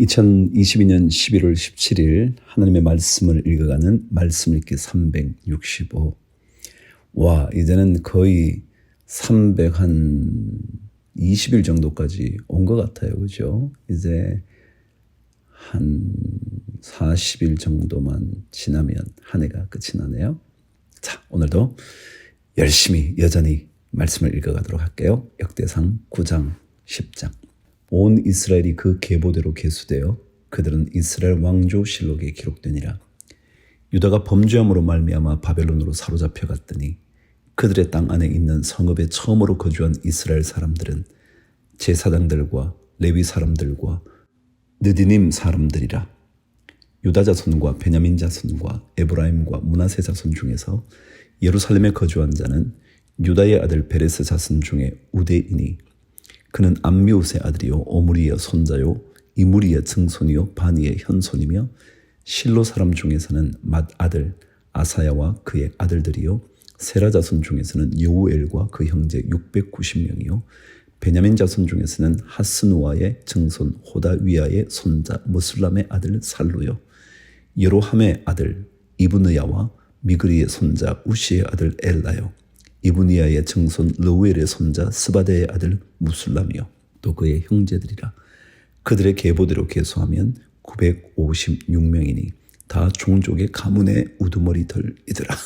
2022년 11월 17일 하나님의 말씀을 읽어가는 말씀 읽기 365. 와, 이제는 거의 320일 정도까지 온 것 같아요. 그죠? 이제 한 40일 정도만 지나면 한 해가 끝이 나네요. 자, 오늘도 열심히 여전히 말씀을 읽어가도록 할게요. 역대상 9장 10장. 온 이스라엘이 그 계보대로 계수되어 그들은 이스라엘 왕조 실록에 기록되니라. 유다가 범죄함으로 말미암아 바벨론으로 사로잡혀 갔더니 그들의 땅 안에 있는 성읍에 처음으로 거주한 이스라엘 사람들은 제사장들과 레위 사람들과 느디님 사람들이라. 유다 자손과 베냐민 자손과 에브라임과 므낫세 자손 중에서 예루살렘에 거주한 자는 유다의 아들 베레스 자손 중에 우대이니 그는 암미옷의 아들이요 오므리의 손자요 이므리의 증손이요 바니의 현손이며 실로 사람 중에서는 맏 아들 아사야와 그의 아들들이요 세라 자손 중에서는 여우엘과 그 형제 690명이요 베냐민 자손 중에서는 하스누아의 증손 호다위아의 손자 무슬람의 아들 살루요 여로함의 아들 이브느야와 미그리의 손자 우시의 아들 엘라요 이브니아의 증손 르우엘의 손자 스바데의 아들 무슬람이요 또 그의 형제들이라. 그들의 계보대로 계수하면 956명이니 다 종족의 가문의 우두머리들이더라.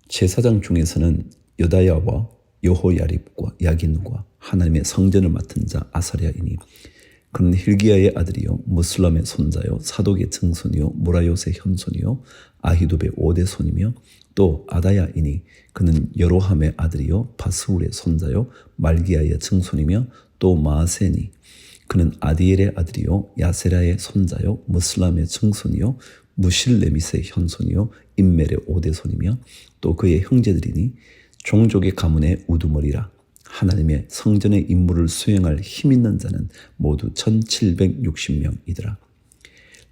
제사장 중에서는 여다야와 여호야립과 야긴과 하나님의 성전을 맡은 자 아사랴이니 그는 힐기야의 아들이요 무슬람의 손자요 사독의 증손이요 무라요스의 현손이요 아히두베의 5대 손이며 또 아다야이니 그는 여로함의 아들이요 바스울의 손자요 말기야의 증손이며 또 마아세니 그는 아디엘의 아들이요 야세라의 손자요 무슬람의 증손이요 무실레밋의 현손이요 임멜의 5대 손이며 또 그의 형제들이니 종족의 가문의 우두머리라. 하나님의 성전의 임무를 수행할 힘 있는 자는 모두 1760명이더라.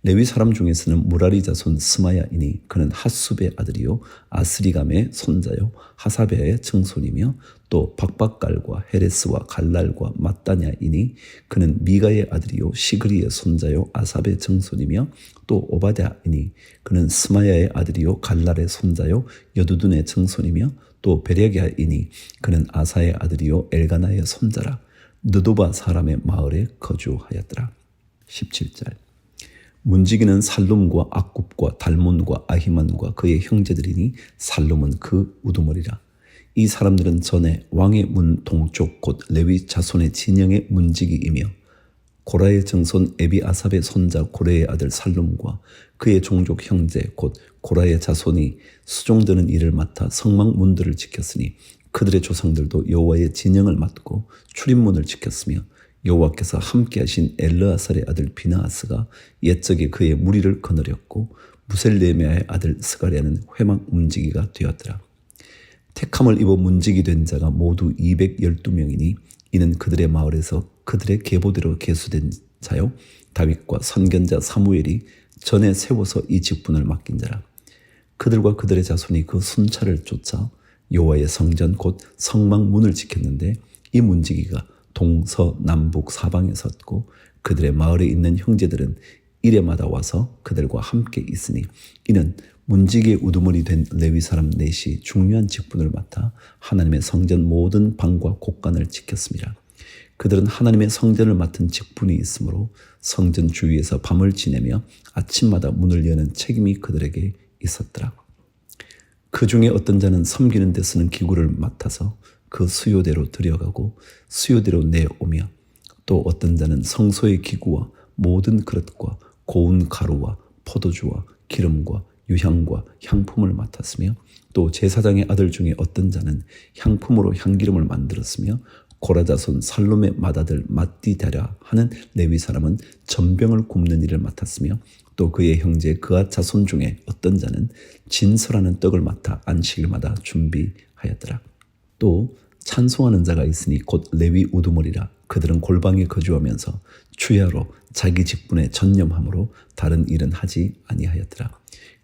레위 사람 중에서는 무라리 자손 스마야이니 그는 핫숲의 아들이요 아스리감의 손자요 하사베의 증손이며 또 박박갈과 헤레스와 갈랄과 mat다냐이니 그는 미가의 아들이요 시그리의 손자요 아삽의 증손이며 또 오바댜이니 그는 스마야의 아들이요 갈랄의 손자요 여두둔의 증손이며 또 베레갸이니 그는 아사의 아들이요 엘가나의 손자라. 느도바 사람의 마을에 거주하였더라. 17절. 문지기는 살룸과 악굽과 달몬과 아히만과 그의 형제들이니 살룸은 그 우두머리라. 이 사람들은 전에 왕의 문 동쪽 곧 레위 자손의 진영의 문지기이며 고라의 증손 에비아삽의 손자 고레의 아들 살룸과 그의 종족 형제 곧 고라의 자손이 수종드는 일을 맡아 성막 문들을 지켰으니 그들의 조상들도 여호와의 진영을 맡고 출입문을 지켰으며 여호와께서 함께하신 엘르아살의 아들 비나하스가 옛적에 그의 무리를 거느렸고 무셀레메아의 아들 스가랴는 회막 문지기가 되었더라. 택함을 입어 문지기 된 자가 모두 212명이니 이는 그들의 마을에서 그들의 계보대로 계수된 자요 다윗과 선견자 사무엘이 전에 세워서 이 직분을 맡긴 자라. 그들과 그들의 자손이 그 순찰을 쫓아 여호와의 성전 곧 성막 문을 지켰는데 이 문지기가 동서남북 사방에 섰고 그들의 마을에 있는 형제들은 이레마다 와서 그들과 함께 있으니 이는 문지기의 우두머리 된 레위 사람 넷이 중요한 직분을 맡아 하나님의 성전 모든 방과 곳간을 지켰습니다. 그들은 하나님의 성전을 맡은 직분이 있으므로 성전 주위에서 밤을 지내며 아침마다 문을 여는 책임이 그들에게 있었더라. 그 중에 어떤 자는 섬기는 데 쓰는 기구를 맡아서 그 수요대로 들여가고 수요대로 내오며 또 어떤 자는 성소의 기구와 모든 그릇과 고운 가루와 포도주와 기름과 유향과 향품을 맡았으며 또 제사장의 아들 중에 어떤 자는 향품으로 향기름을 만들었으며 고라자손 살룸의 맏아들 맏디다랴 하는 레위 사람은 전병을 굽는 일을 맡았으며 또 그의 형제 그앗 자손 중에 어떤 자는 진설하는 떡을 맡아 안식일마다 준비하였더라. 또 찬송하는 자가 있으니 곧 레위 우두머리라. 그들은 골방에 거주하면서 주야로 자기 직분에 전념함으로 다른 일은 하지 아니하였더라.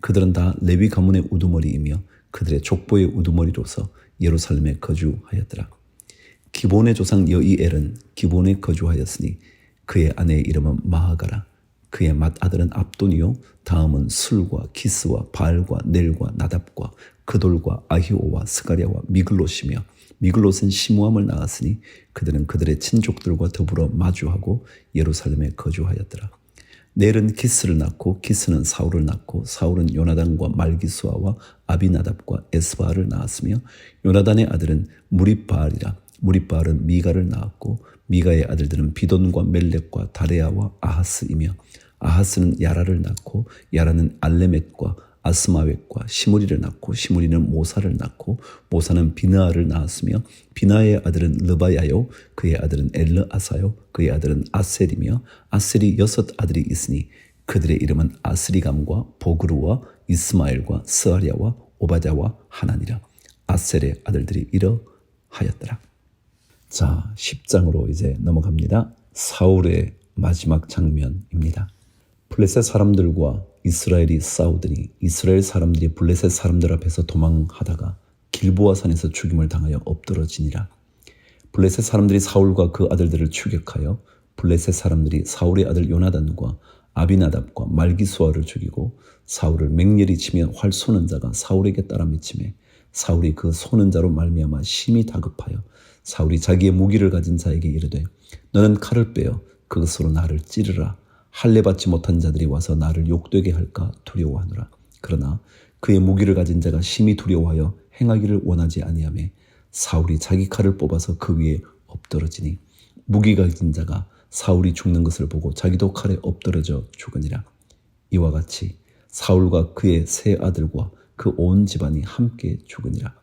그들은 다 레위 가문의 우두머리이며 그들의 족보의 우두머리로서 예루살렘에 거주하였더라. 기본의 조상 여이엘은 기본에 거주하였으니 그의 아내의 이름은 마하가라. 그의 맏아들은 압돈이요 다음은 술과 기스와 바알과 넬과 나답과 그돌과 아히오와 스가랴와 미글롯이며 미글롯은 시므함을 낳았으니 그들은 그들의 친족들과 더불어 마주하고 예루살렘에 거주하였더라. 넬은 기스를 낳고 기스는 사울을 낳고 사울은 요나단과 말기수아와 아비나답과 에스바를 낳았으며 요나단의 아들은 무립바알이라. 무립바알은 미가를 낳았고 미가의 아들들은 비돈과 멜렉과 다레아와 아하스이며 아하스는 야라를 낳고 야라는 알레멧과 아스마웻과 시므리를 낳고 시므리는 모사를 낳고 모사는 비느아를 낳았으며 비느아의 아들은 르바야요 그의 아들은 엘르아사요 그의 아들은 아셀이며 아셀이 6 아들이 있으니 그들의 이름은 아스리감과 보그루와 이스마엘과 스아랴와 오바댜와 하나니라. 아셀의 아들들이 이러하였더라. 자, 10장으로 이제 넘어갑니다. 사울의 마지막 장면입니다. 블레셋 사람들과 이스라엘이 싸우더니 이스라엘 사람들이 블레셋 사람들 앞에서 도망하다가 길보아 산에서 죽임을 당하여 엎드러지니라. 블레셋 사람들이 사울과 그 아들들을 추격하여 블레셋 사람들이 사울의 아들 요나단과 아비나답과 말기수아를 죽이고 사울을 맹렬히 치며 활 쏘는 자가 사울에게 따라 미치매 사울이 그 쏘는 자로 말미암아 심히 다급하여 사울이 자기의 무기를 가진 자에게 이르되 너는 칼을 빼어 그것으로 나를 찌르라. 할례 받지 못한 자들이 와서 나를 욕되게 할까 두려워하노라. 그러나 그의 무기를 가진 자가 심히 두려워하여 행하기를 원하지 아니하며 사울이 자기 칼을 뽑아서 그 위에 엎드러지니 무기 가진 자가 사울이 죽는 것을 보고 자기도 칼에 엎드러져 죽으니라. 이와 같이 사울과 그의 세 아들과 그 온 집안이 함께 죽으니라.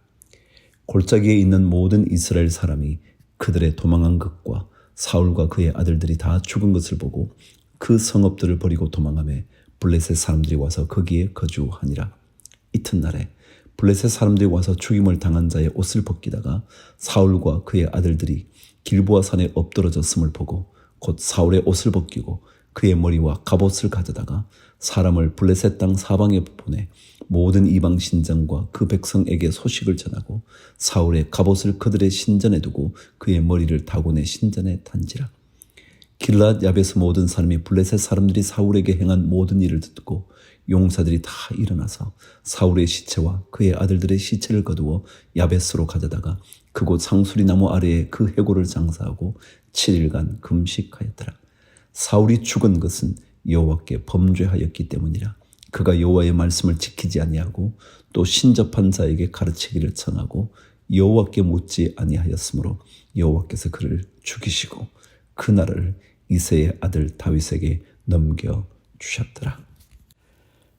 골짜기에 있는 모든 이스라엘 사람이 그들의 도망한 것과 사울과 그의 아들들이 다 죽은 것을 보고 그 성읍들을 버리고 도망하며 블레셋 사람들이 와서 거기에 거주하니라. 이튿날에 블레셋 사람들이 와서 죽임을 당한 자의 옷을 벗기다가 사울과 그의 아들들이 길보아 산에 엎드러졌음을 보고 곧 사울의 옷을 벗기고 그의 머리와 갑옷을 가져다가 사람을 블레셋 땅 사방에 보내 모든 이방 신장과 그 백성에게 소식을 전하고 사울의 갑옷을 그들의 신전에 두고 그의 머리를 다곤의 신전에 단지라. 길랏 야베스 모든 사람이 블레셋 사람들이 사울에게 행한 모든 일을 듣고 용사들이 다 일어나서 사울의 시체와 그의 아들들의 시체를 거두어 야베스로 가져다가 그곳 상수리 나무 아래에 그 해골을 장사하고 7일간 금식하였더라. 사울이 죽은 것은 여호와께 범죄하였기 때문이라. 그가 여호와의 말씀을 지키지 아니하고 또 신접한 자에게 가르치기를 청하고 여호와께 묻지 아니하였으므로 여호와께서 그를 죽이시고 그 나라를 이새의 아들 다윗에게 넘겨주셨더라.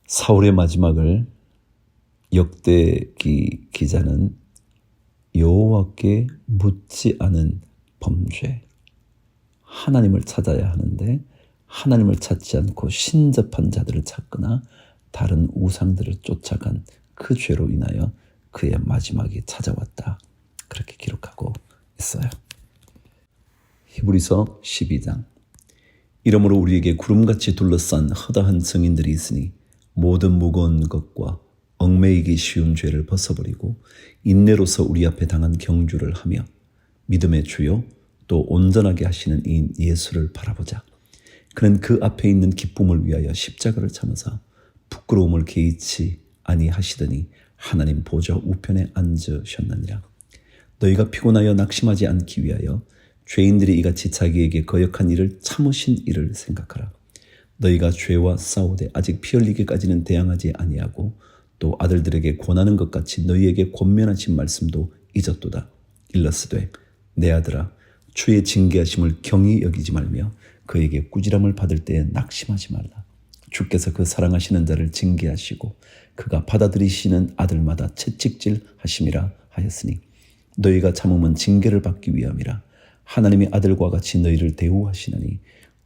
사울의 마지막을 역대기 기자는 여호와께 묻지 않은 범죄, 하나님을 찾아야 하는데 하나님을 찾지 않고 신접한 자들을 찾거나 다른 우상들을 쫓아간 그 죄로 인하여 그의 마지막이 찾아왔다. 그렇게 기록하고 있어요. 히브리서 12장. 이러므로 우리에게 구름같이 둘러싼 허다한 증인들이 있으니 모든 무거운 것과 얽매이기 쉬운 죄를 벗어버리고 인내로서 우리 앞에 당한 경주를 하며 믿음의 주요 또 온전하게 하시는 이인 예수를 바라보자. 그는 그 앞에 있는 기쁨을 위하여 십자가를 참으사 부끄러움을 개의치 아니하시더니 하나님 보좌 우편에 앉으셨느니라. 너희가 피곤하여 낙심하지 않기 위하여 죄인들이 이같이 자기에게 거역한 일을 참으신 일을 생각하라. 너희가 죄와 싸우되 아직 피 흘리기까지는 대항하지 아니하고 또 아들들에게 권하는 것 같이 너희에게 권면하신 말씀도 잊었도다. 일러스되 내 아들아 주의 징계하심을 경히 여기지 말며 그에게 꾸지람을 받을 때에 낙심하지 말라. 주께서 그 사랑하시는 자를 징계하시고 그가 받아들이시는 아들마다 채찍질 하심이라 하였으니 너희가 참음은 징계를 받기 위함이라. 하나님의 아들과 같이 너희를 대우하시나니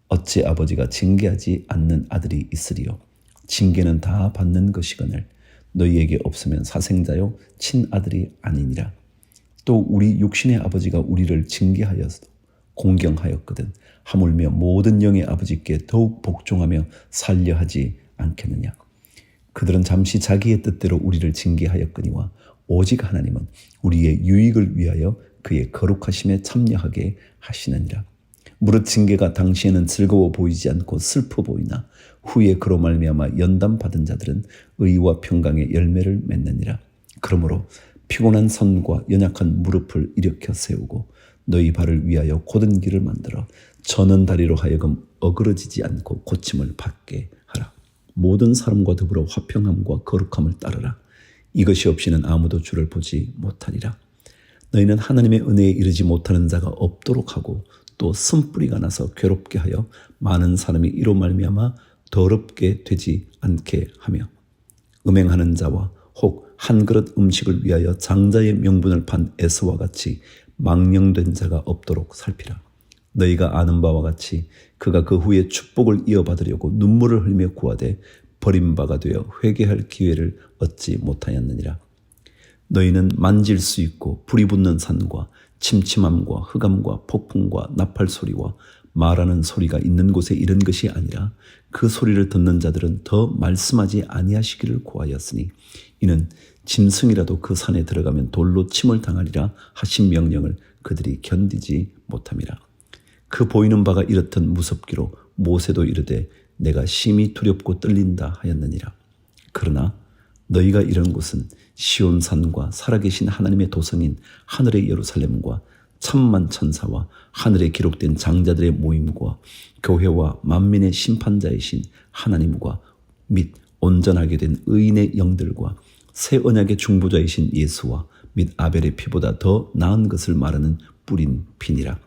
어찌 아버지가 징계하지 않는 아들이 있으리요. 징계는 다 받는 것이거늘 너희에게 없으면 사생자요 친아들이 아니니라. 또 우리 육신의 아버지가 우리를 징계하여서 공경하였거든 하물며 모든 영의 아버지께 더욱 복종하며 살려 하지 않겠느냐. 그들은 잠시 자기의 뜻대로 우리를 징계하였거니와 오직 하나님은 우리의 유익을 위하여 그의 거룩하심에 참여하게 하시느니라. 무릇 징계가 당시에는 즐거워 보이지 않고 슬퍼 보이나 후에 그로 말미암아 연단 받은 자들은 의와 평강의 열매를 맺느니라. 그러므로 피곤한 손과 연약한 무릎을 일으켜 세우고 너희 발을 위하여 곧은 길을 만들어 저는 다리로 하여금 어그러지지 않고 고침을 받게 하라. 모든 사람과 더불어 화평함과 거룩함을 따르라. 이것이 없이는 아무도 주를 보지 못하리라. 너희는 하나님의 은혜에 이르지 못하는 자가 없도록 하고 또 쓴뿌리가 나서 괴롭게 하여 많은 사람이 이로 말미암아 더럽게 되지 않게 하며 음행하는 자와 혹 한 그릇 음식을 위하여 장자의 명분을 판 에서와 같이 망령된 자가 없도록 살피라. 너희가 아는 바와 같이 그가 그 후에 축복을 이어받으려고 눈물을 흘리며 구하되 버림바가 되어 회개할 기회를 얻지 못하였느니라. 너희는 만질 수 있고 불이 붙는 산과 침침함과 흑암과 폭풍과 나팔 소리와 말하는 소리가 있는 곳에 이른 것이 아니라 그 소리를 듣는 자들은 더 말씀하지 아니하시기를 구하였으니 이는 짐승이라도 그 산에 들어가면 돌로 침을 당하리라 하신 명령을 그들이 견디지 못함이라. 그 보이는 바가 이렇듯 무섭기로 모세도 이르되 내가 심히 두렵고 떨린다 하였느니라. 그러나 너희가 이런 곳은 시온산과 살아계신 하나님의 도성인 하늘의 예루살렘과 천만 천사와 하늘에 기록된 장자들의 모임과 교회와 만민의 심판자이신 하나님과 및 온전하게 된 의인의 영들과 새 언약의 중보자이신 예수와 및 아벨의 피보다 더 나은 것을 말하는 뿌린 피니라.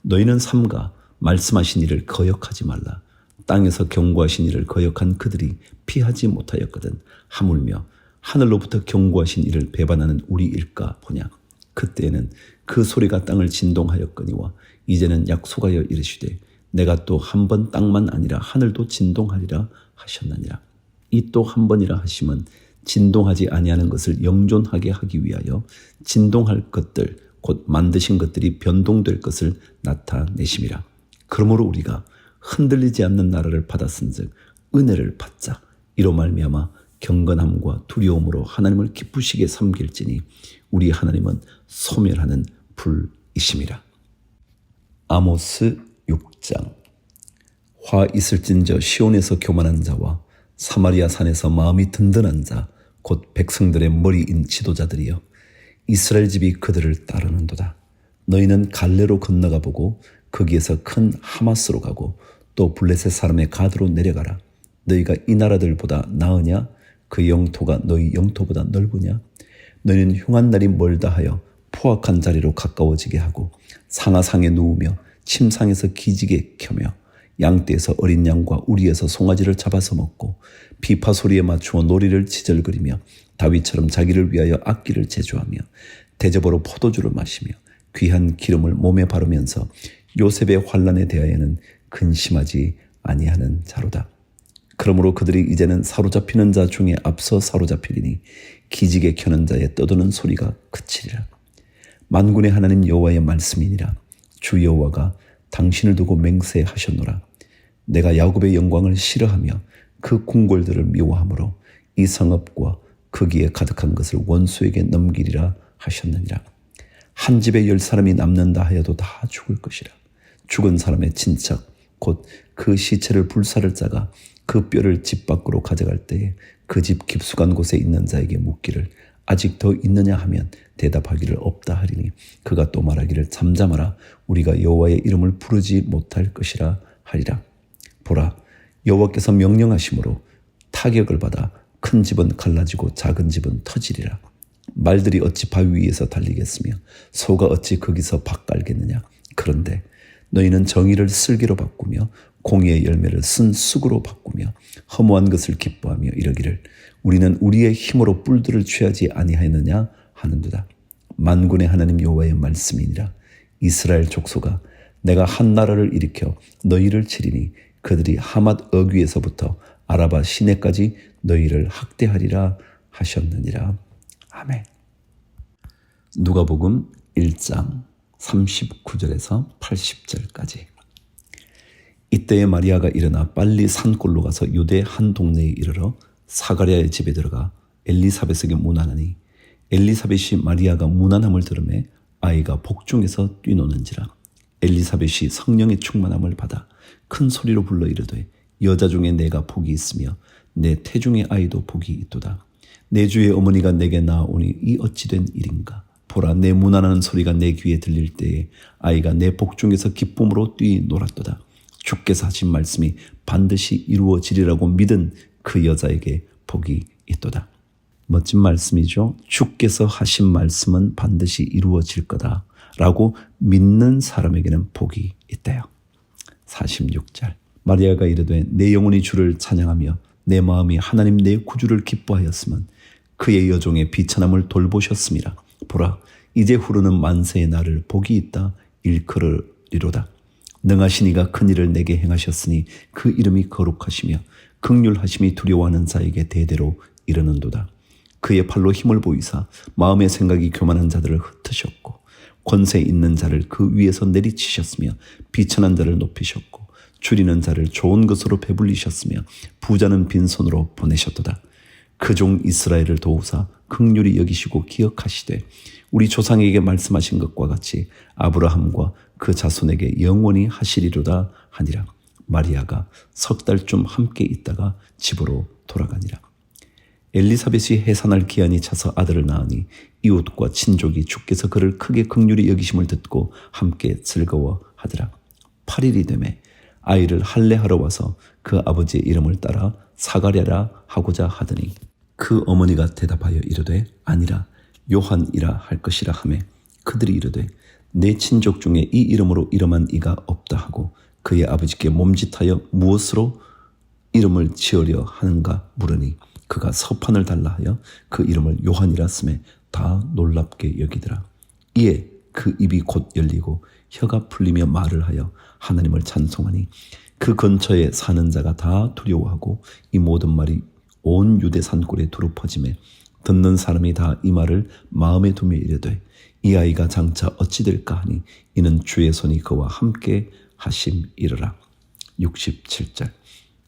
너희는 삼가 말씀하신 이를 거역하지 말라. 땅에서 경고하신 이를 거역한 그들이 피하지 못하였거든 하물며 하늘로부터 경고하신 이를 배반하는 우리일까 보냐. 그때에는 그 소리가 땅을 진동하였거니와 이제는 약속하여 이르시되 내가 또 한 번 땅만 아니라 하늘도 진동하리라 하셨느니라. 이 또 한 번이라 하심은 진동하지 아니하는 것을 영존하게 하기 위하여 진동할 것들 곧 만드신 것들이 변동될 것을 나타내심이라. 그러므로 우리가 흔들리지 않는 나라를 받았은즉 은혜를 받자. 이로 말미암아 경건함과 두려움으로 하나님을 기쁘시게 섬길지니 우리 하나님은 소멸하는 불이심이라. 아모스 6장. 화 있을진저 시온에서 교만한 자와 사마리아 산에서 마음이 든든한 자 곧 백성들의 머리인 지도자들이여 이스라엘 집이 그들을 따르는도다. 너희는 갈레로 건너가 보고 거기에서 큰 하마스로 가고 또 블레셋 사람의 가드로 내려가라. 너희가 이 나라들보다 나으냐? 그 영토가 너희 영토보다 넓으냐? 너희는 흉한 날이 멀다 하여 포악한 자리로 가까워지게 하고 상하상에 누우며 침상에서 기지개 켜며 양떼에서 어린 양과 우리에서 송아지를 잡아서 먹고 비파 소리에 맞추어 놀이를 지절거리며 다윗처럼 자기를 위하여 악기를 제조하며 대접으로 포도주를 마시며 귀한 기름을 몸에 바르면서 요셉의 환난에 대하여는 근심하지 아니하는 자로다. 그러므로 그들이 이제는 사로잡히는 자 중에 앞서 사로잡히리니 기지개 켜는 자의 떠드는 소리가 그치리라. 만군의 하나님 여호와의 말씀이니라. 주 여호와가 당신을 두고 맹세하셨노라. 내가 야곱의 영광을 싫어하며 그 궁궐들을 미워하므로 이 성읍과 거기에 가득한 것을 원수에게 넘기리라 하셨느니라. 한 집에 10사람이 남는다 하여도 다 죽을 것이라. 죽은 사람의 친척 곧 그 시체를 불사를 자가 그 뼈를 집 밖으로 가져갈 때에 그 집 깊숙한 곳에 있는 자에게 묻기를 아직 더 있느냐 하면 대답하기를 없다 하리니 그가 또 말하기를 잠잠하라. 우리가 여호와의 이름을 부르지 못할 것이라 하리라. 보라, 여호와께서 명령하심으로 타격을 받아 큰 집은 갈라지고 작은 집은 터지리라. 말들이 어찌 바위 위에서 달리겠으며 소가 어찌 거기서 밥 깔겠느냐. 그런데 너희는 정의를 슬기로 바꾸며 공의의 열매를 쓴 쑥으로 바꾸며 허무한 것을 기뻐하며 이러기를 우리는 우리의 힘으로 뿔들을 취하지 아니하였느냐 하는도다. 만군의 하나님 여호와의 말씀이니라. 이스라엘 족속아, 내가 한 나라를 일으켜 너희를 치리니 그들이 하맛 어귀에서부터 아라바 시내까지 너희를 학대하리라 하셨느니라. 아멘. 누가복음 1장 39절에서 80절까지. 이때에 마리아가 일어나 빨리 산골로 가서 유대 한 동네에 이르러 사가랴의 집에 들어가 엘리사벳에게 문안하니 엘리사벳이 마리아가 문안함을 들으매 아이가 복중에서 뛰노는지라. 엘리사벳이 성령의 충만함을 받아 큰 소리로 불러 이르되 여자 중에 내가 복이 있으며 내 태중의 아이도 복이 있도다. 내 주의 어머니가 내게 나아오니 이 어찌된 일인가. 보라, 내 문안하는 소리가 내 귀에 들릴 때에 아이가 내 복중에서 기쁨으로 뛰놀았도다. 주께서 하신 말씀이 반드시 이루어지리라고 믿은 그 여자에게 복이 있도다. 멋진 말씀이죠. 주께서 하신 말씀은 반드시 이루어질 거다 라고 믿는 사람에게는 복이 있대요. 46절 마리아가 이르되 내 영혼이 주를 찬양하며 내 마음이 하나님 내 구주를 기뻐하였으면 그의 여종의 비천함을 돌보셨음이라. 보라, 이제 후르는 만세의 날을 복이 있다 일컬으리로다. 능하신 이가 큰 일을 내게 행하셨으니 그 이름이 거룩하시며 긍휼하심이 두려워하는 자에게 대대로 이르는도다. 그의 팔로 힘을 보이사 마음의 생각이 교만한 자들을 흩으셨고 권세 있는 자를 그 위에서 내리치셨으며 비천한 자를 높이셨고 줄이는 자를 좋은 것으로 배불리셨으며 부자는 빈손으로 보내셨도다. 그 종 이스라엘을 도우사 긍휼히 여기시고 기억하시되 우리 조상에게 말씀하신 것과 같이 아브라함과 그 자손에게 영원히 하시리로다 하니라. 마리아가 석 달쯤 함께 있다가 집으로 돌아가니라. 엘리사벳이 해산할 기한이 차서 아들을 낳으니 이웃과 친족이 주께서 그를 크게 긍휼히 여기심을 듣고 함께 즐거워하더라. 8일이 되매 아이를 할례하러 와서 그 아버지의 이름을 따라 사가랴라 하고자 하더니 그 어머니가 대답하여 이르되 아니라 요한이라 할 것이라 하매 그들이 이르되 내 친족 중에 이 이름으로 이름한 이가 없다 하고 그의 아버지께 몸짓하여 무엇으로 이름을 지으려 하는가 물으니 그가 서판을 달라 하여 그 이름을 요한이라 쓰매 다 놀랍게 여기더라. 이에 그 입이 곧 열리고 혀가 풀리며 말을 하여 하나님을 찬송하니 그 근처에 사는 자가 다 두려워하고 이 모든 말이 온 유대 산골에 두루 퍼지매 듣는 사람이 다 이 말을 마음에 두며 이르되 이 아이가 장차 어찌 될까 하니 이는 주의 손이 그와 함께 하심이르라. 67절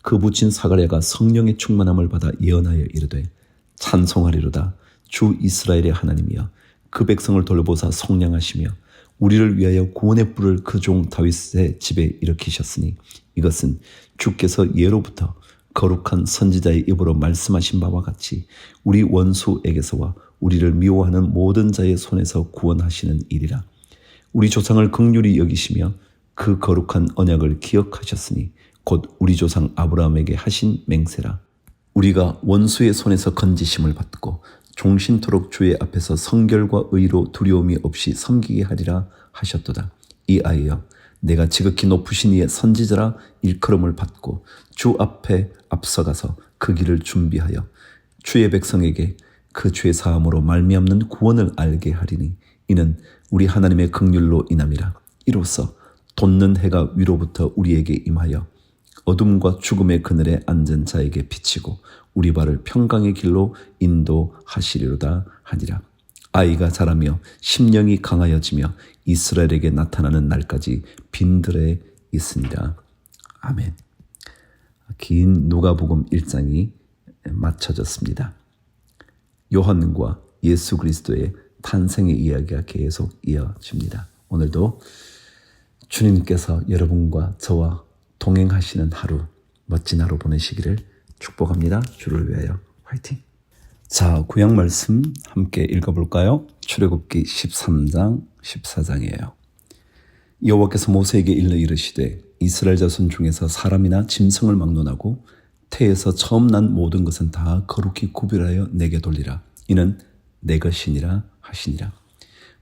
그 부친 사가랴가 성령의 충만함을 받아 예언하여 이르되 찬송하리로다. 주 이스라엘의 하나님이여 그 백성을 돌보사 속량하시며 우리를 위하여 구원의 뿔을 그 종 다윗의 집에 일으키셨으니 이것은 주께서 예로부터 거룩한 선지자의 입으로 말씀하신 바와 같이 우리 원수에게서와 우리를 미워하는 모든 자의 손에서 구원하시는 일이라. 우리 조상을 긍휼히 여기시며 그 거룩한 언약을 기억하셨으니 곧 우리 조상 아브라함에게 하신 맹세라. 우리가 원수의 손에서 건지심을 받고 종신토록 주의 앞에서 성결과 의로 두려움이 없이 섬기게 하리라 하셨도다. 이 아이여 내가 지극히 높으신 이의 선지자라 일컬음을 받고 주 앞에 앞서가서 그 길을 준비하여 주의 백성에게 그 죄 사함으로 말미암는 구원을 알게 하리니 이는 우리 하나님의 긍휼로 인함이라. 이로써 돋는 해가 위로부터 우리에게 임하여 어둠과 죽음의 그늘에 앉은 자에게 비치고 우리 발을 평강의 길로 인도하시리로다 하니라. 아이가 자라며 심령이 강하여지며 이스라엘에게 나타나는 날까지 빈들에 있으니라. 아멘. 긴 누가복음 1장이 마쳐졌습니다. 요한과 예수 그리스도의 탄생의 이야기가 계속 이어집니다. 오늘도 주님께서 여러분과 저와 동행하시는 하루, 멋진 하루 보내시기를 축복합니다. 주를 위하여 화이팅! 자, 구약 말씀 함께 읽어볼까요? 출애굽기 13장 14장이에요. 여호와께서 모세에게 일러 이르시되 이스라엘 자손 중에서 사람이나 짐승을 막론하고 태에서 처음 난 모든 것은 다 거룩히 구별하여 내게 돌리라. 이는 내 것이니라 하시니라.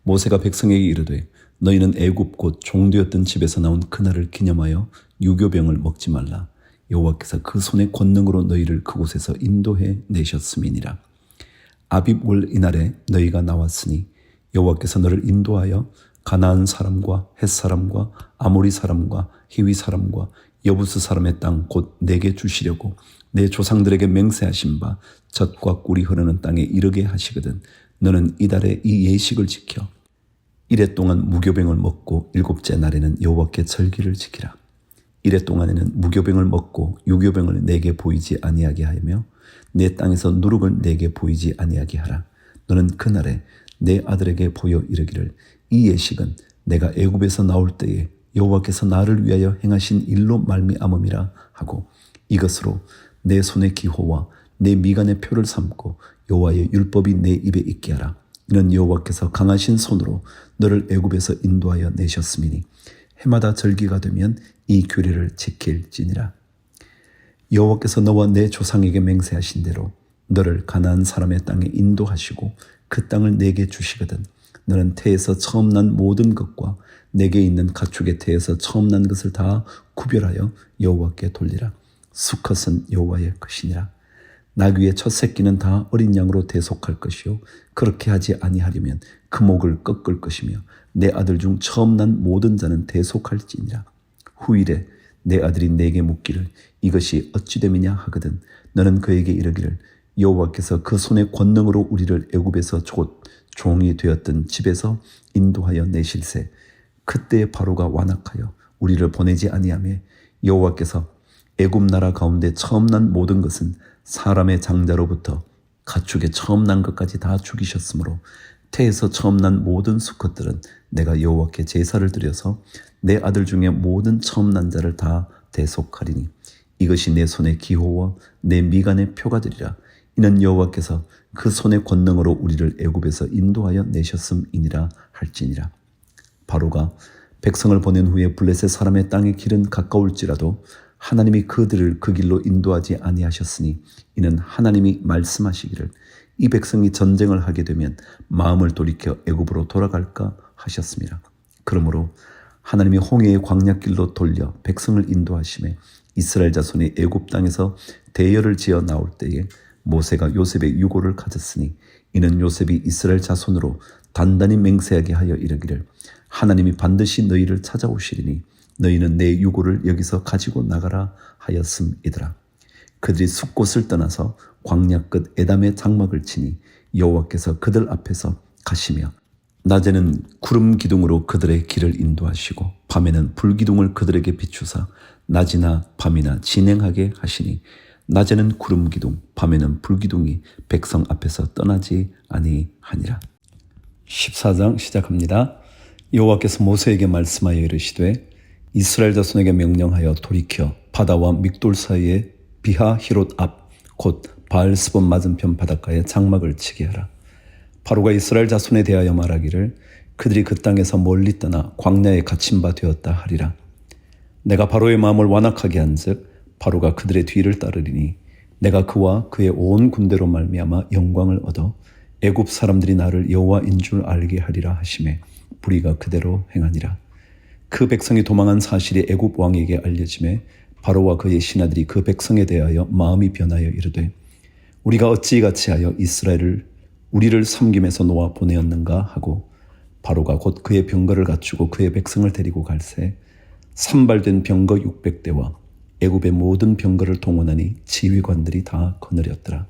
모세가 백성에게 이르되 너희는 애굽 곧 종되었던 집에서 나온 그날을 기념하여 유교병을 먹지 말라. 여호와께서 그 손의 권능으로 너희를 그곳에서 인도해 내셨음이니라. 아빕월 이날에 너희가 나왔으니 여호와께서 너를 인도하여 가나안 사람과 헷 사람과 아모리 사람과 히위 사람과 여부스 사람의 땅 곧 내게 주시려고 내 조상들에게 맹세하신 바 젖과 꿀이 흐르는 땅에 이르게 하시거든. 너는 이달에 이 예식을 지켜 이래 동안 무교병을 먹고 일곱째 날에는 여호와께 절기를 지키라. 이래 동안에는 무교병을 먹고 유교병을 내게 보이지 아니하게 하며 내 땅에서 누룩을 내게 보이지 아니하게 하라. 너는 그날에 내 아들에게 보여 이르기를 이 예식은 내가 애굽에서 나올 때에 여호와께서 나를 위하여 행하신 일로 말미암음이라 하고 이것으로 내 손의 기호와 내 미간의 표를 삼고 여호와의 율법이 내 입에 있게 하라. 이는 여호와께서 강하신 손으로 너를 애굽에서 인도하여 내셨음이니 해마다 절기가 되면 이 규례를 지킬지니라. 여호와께서 너와 내 조상에게 맹세하신 대로 너를 가나안 사람의 땅에 인도하시고 그 땅을 내게 주시거든 너는 태에서 처음 난 모든 것과 내게 있는 가축의 태에서 처음 난 것을 다 구별하여 여호와께 돌리라. 수컷은 여호와의 것이니라. 나귀의 첫 새끼는 다 어린 양으로 대속할 것이요 그렇게 하지 아니하려면 그 목을 꺾을 것이며 내 아들 중 처음 난 모든 자는 대속할지니라. 후일에 내 아들이 내게 묻기를 이것이 어찌 됨이냐 하거든 너는 그에게 이르기를 여호와께서 그 손의 권능으로 우리를 애굽에서 곧 종이 되었던 집에서 인도하여 내실세 그때 바로가 완악하여 우리를 보내지 아니하며 여호와께서 애굽 나라 가운데 처음 난 모든 것은 사람의 장자로부터 가축의 처음 난 것까지 다 죽이셨으므로 태에서 처음 난 모든 수컷들은 내가 여호와께 제사를 드려서 내 아들 중에 모든 처음 난 자를 다 대속하리니 이것이 내 손의 기호와 내 미간의 표가 되리라. 이는 여호와께서 그 손의 권능으로 우리를 애굽에서 인도하여 내셨음이니라 할지니라. 바로가 백성을 보낸 후에 블레셋 사람의 땅의 길은 가까울지라도 하나님이 그들을 그 길로 인도하지 아니하셨으니 이는 하나님이 말씀하시기를 이 백성이 전쟁을 하게 되면 마음을 돌이켜 애굽으로 돌아갈까 하셨습니다. 그러므로 하나님이 홍해의 광야길로 돌려 백성을 인도하심에 이스라엘 자손이 애굽 땅에서 대열을 지어 나올 때에 모세가 요셉의 유고를 가졌으니 이는 요셉이 이스라엘 자손으로 단단히 맹세하게 하여 이르기를 하나님이 반드시 너희를 찾아오시리니 너희는 내 유고를 여기서 가지고 나가라 하였음이더라. 그들이 숲곳을 떠나서 광야 끝 에담의 장막을 치니 여호와께서 그들 앞에서 가시며 낮에는 구름 기둥으로 그들의 길을 인도하시고 밤에는 불 기둥을 그들에게 비추사 낮이나 밤이나 진행하게 하시니 낮에는 구름 기둥 밤에는 불 기둥이 백성 앞에서 떠나지 아니하니라. 14장 시작합니다. 여호와께서 모세에게 말씀하여 이르시되 이스라엘 자손에게 명령하여 돌이켜 바다와 믹돌 사이에 비하 히롯 앞 곧 바알스본 맞은편 바닷가에 장막을 치게 하라. 바로가 이스라엘 자손에 대하여 말하기를 그들이 그 땅에서 멀리 떠나 광야에 갇힌 바 되었다 하리라. 내가 바로의 마음을 완악하게 한즉 바로가 그들의 뒤를 따르리니 내가 그와 그의 온 군대로 말미암아 영광을 얻어 애굽 사람들이 나를 여호와인 줄 알게 하리라 하시매 불의가 그대로 행하니라. 그 백성이 도망한 사실이 애굽 왕에게 알려지매 바로와 그의 신하들이 그 백성에 대하여 마음이 변하여 이르되 우리가 어찌 이같이 하여 우리를 섬김에서 놓아 보내었는가 하고 바로가 곧 그의 병거를 갖추고 그의 백성을 데리고 갈새 산발된 병거 600대와 애굽의 모든 병거를 동원하니 지휘관들이 다 거느렸더라.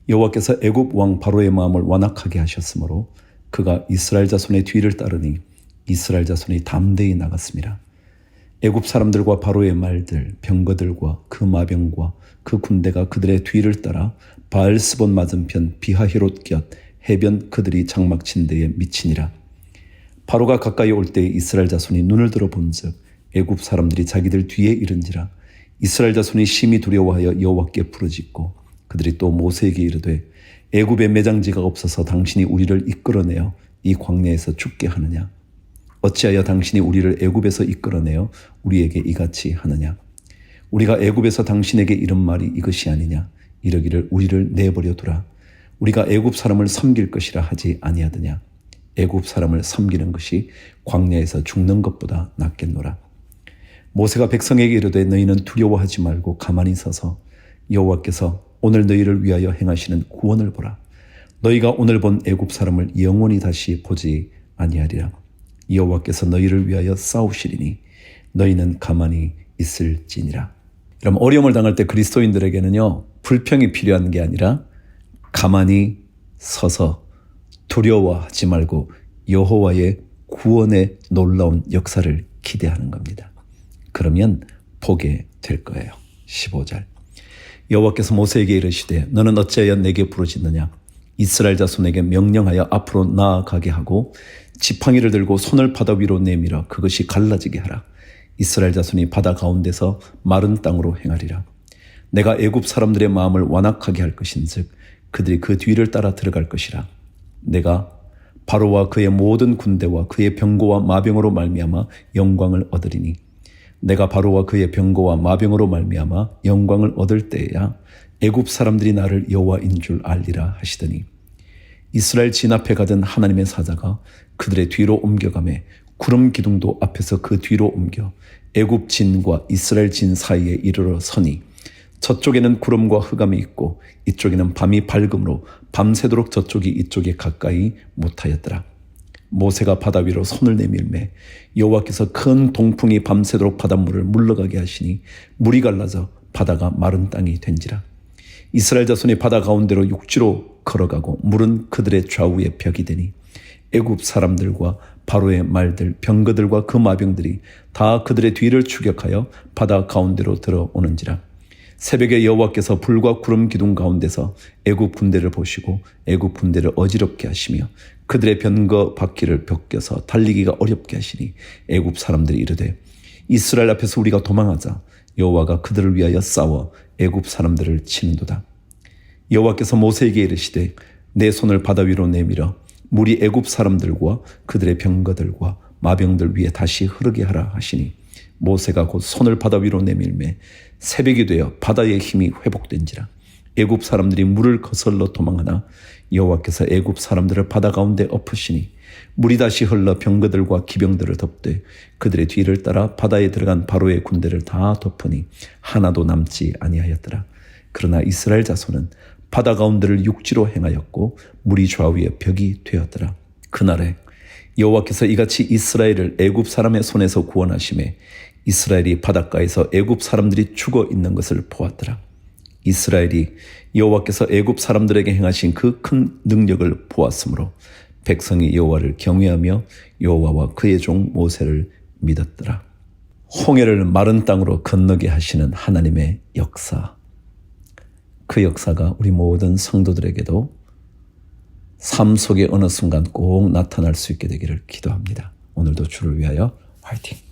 여호와께서 애굽 왕 바로의 마음을 완악하게 하셨으므로 그가 이스라엘 자손의 뒤를 따르니 이스라엘 자손이 담대히 나갔습니다. 애굽 사람들과 바로의 말들, 병거들과 그 마병과 그 군대가 그들의 뒤를 따라 바알스본 맞은편 비하히롯 곁 해변 그들이 장막 친 데에 미치니라. 바로가 가까이 올 때에 이스라엘 자손이 눈을 들어 본즉 애굽 사람들이 자기들 뒤에 이른지라. 이스라엘 자손이 심히 두려워하여 여호와께 부르짖고 그들이 또 모세에게 이르되 애굽에 매장지가 없어서 당신이 우리를 이끌어내어 이 광야에서 죽게 하느냐? 어찌하여 당신이 우리를 애굽에서 이끌어내어 우리에게 이같이 하느냐? 우리가 애굽에서 당신에게 이른 말이 이것이 아니냐? 이르기를 우리를 내버려 두라. 우리가 애굽 사람을 섬길 것이라 하지 아니하더냐? 애굽 사람을 섬기는 것이 광야에서 죽는 것보다 낫겠노라. 모세가 백성에게 이르되 너희는 두려워하지 말고 가만히 서서 여호와께서 오늘 너희를 위하여 행하시는 구원을 보라. 너희가 오늘 본 애굽 사람을 영원히 다시 보지 아니하리라. 여호와께서 너희를 위하여 싸우시리니 너희는 가만히 있을지니라. 그럼 어려움을 당할 때 그리스도인들에게는요, 불평이 필요한 게 아니라 가만히 서서 두려워하지 말고 여호와의 구원의 놀라운 역사를 기대하는 겁니다. 그러면 보게 될 거예요. 15절. 여호와께서 모세에게 이르시되 너는 어찌하여 내게 부르짖느냐? 이스라엘 자손에게 명령하여 앞으로 나아가게 하고 지팡이를 들고 손을 바다 위로 내밀어 그것이 갈라지게 하라. 이스라엘 자손이 바다 가운데서 마른 땅으로 행하리라. 내가 애굽 사람들의 마음을 완악하게 할 것인즉 그들이 그 뒤를 따라 들어갈 것이라. 내가 바로와 그의 모든 군대와 그의 병거와 마병으로 말미암아 영광을 얻으리니 내가 바로와 그의 병거와 마병으로 말미암아 영광을 얻을 때에야 애굽 사람들이 나를 여호와인 줄 알리라 하시더니 이스라엘 진 앞에 가던 하나님의 사자가 그들의 뒤로 옮겨가매 구름 기둥도 앞에서 그 뒤로 옮겨 애굽 진과 이스라엘 진 사이에 이르러 서니 저쪽에는 구름과 흑암이 있고 이쪽에는 밤이 밝음으로 밤새도록 저쪽이 이쪽에 가까이 못하였더라. 모세가 바다 위로 손을 내밀매 여호와께서 큰 동풍이 밤새도록 바닷물을 물러가게 하시니 물이 갈라져 바다가 마른 땅이 된지라. 이스라엘 자손이 바다 가운데로 육지로 걸어가고 물은 그들의 좌우에 벽이 되니 애굽 사람들과 바로의 말들 병거들과 그 마병들이 다 그들의 뒤를 추격하여 바다 가운데로 들어오는지라. 새벽에 여호와께서 불과 구름 기둥 가운데서 애굽 군대를 보시고 애굽 군대를 어지럽게 하시며 그들의 병거 바퀴를 벗겨서 달리기가 어렵게 하시니 애굽 사람들이 이르되 이스라엘 앞에서 우리가 도망하자. 여호와가 그들을 위하여 싸워 애굽 사람들을 치는도다. 여호와께서 모세에게 이르시되 내 손을 바다 위로 내밀어 물이 애굽 사람들과 그들의 병거들과 마병들 위에 다시 흐르게 하라 하시니 모세가 곧 손을 바다 위로 내밀매 새벽이 되어 바다의 힘이 회복된지라. 애굽 사람들이 물을 거슬러 도망하나 여호와께서 애굽 사람들을 바다 가운데 엎으시니 물이 다시 흘러 병거들과 기병들을 덮되 그들의 뒤를 따라 바다에 들어간 바로의 군대를 다 덮으니 하나도 남지 아니하였더라. 그러나 이스라엘 자손은 바다 가운데를 육지로 행하였고 물이 좌우에 벽이 되었더라. 그날에 여호와께서 이같이 이스라엘을 애굽 사람의 손에서 구원하시매 이스라엘이 바닷가에서 애굽 사람들이 죽어 있는 것을 보았더라. 이스라엘이 여호와께서 애굽 사람들에게 행하신 그 큰 능력을 보았으므로 백성이 여호와를 경외하며 여호와와 그의 종 모세를 믿었더라. 홍해를 마른 땅으로 건너게 하시는 하나님의 역사. 그 역사가 우리 모든 성도들에게도 삶 속의 어느 순간 꼭 나타날 수 있게 되기를 기도합니다. 오늘도 주를 위하여 화이팅!